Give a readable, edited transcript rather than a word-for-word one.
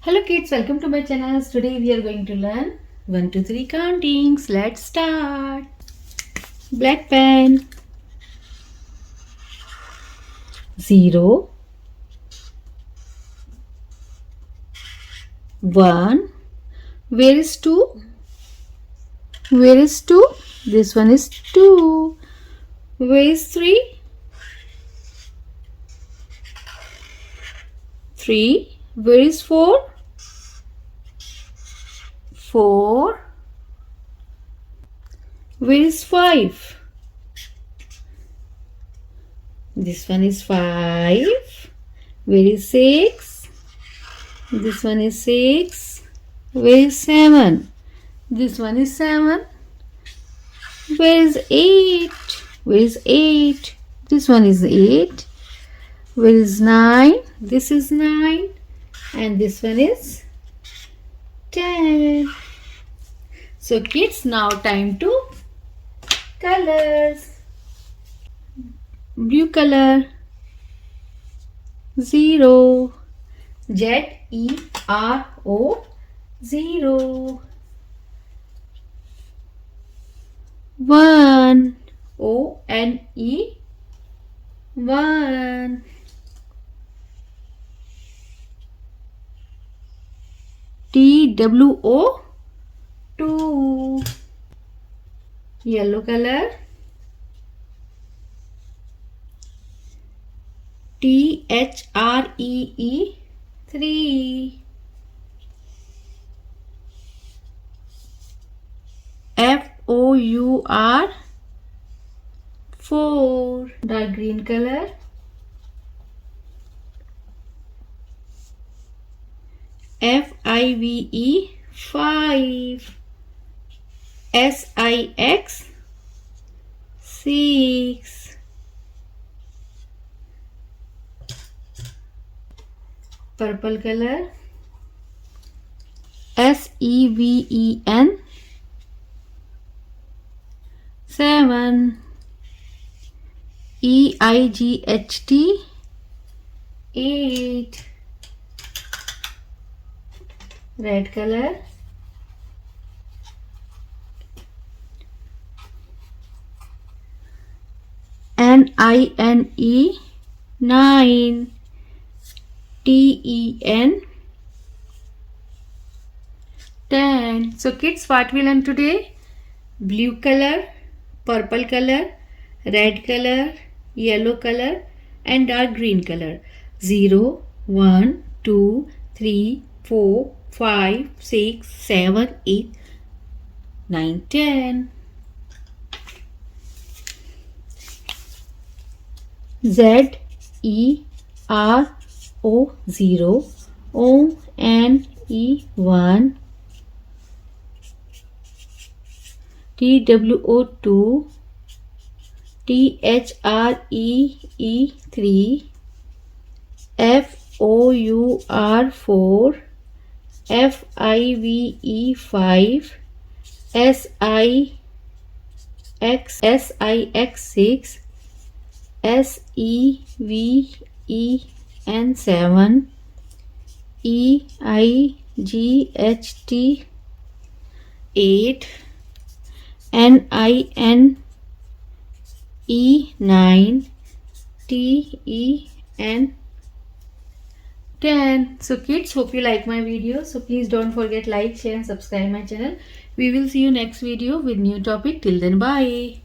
Hello kids, welcome to my channel. Today we are going to learn 1 to 3 countings. Let's start. Black pen. 0 1. Where is 2? Where is 2? This one is 2. Where is 3? 3. Where is 4? 4. Where is 5? This one is 5. Where is 6? This one is 6. Where is 7? This one is 7. Where is 8? Where is 8? This one is 8. Where is 9? This is 9. And this one is 10. So kids, now time to colors. Blue color. 0. Z-E-R-O. 0. 1. O-N-E. 1. 2. Yellow color. T-H-R-E-E. 3. F-O-U-R. 4. Dark green color. F-I-V-E. 5. S-I-X. 6. Purple color. S-E-V-E-N. 7. E-I-G-H-T. 8. Red color. N-I-N-E. 9. T-E-N. 10. So kids, what we learned today? Blue color, purple color, red color, yellow color and dark green color. 0, 1, 2, 3, 4, 5, 6, 7, 8, 9, 10. Z-E-R-O 0, O-N-E 1, T-W-O 2, T-H-R-E-E 3, F-O-U-R 4, F-I-V-E 5, S-I-X 6, S-E-V-E-N 7, E-I-G-H-T 8, N-I-N-E 9, T-E-N 10. So kids, hope you like my video. So please don't forget like, share and subscribe my channel. We will see you next video with new topic. Till then, bye.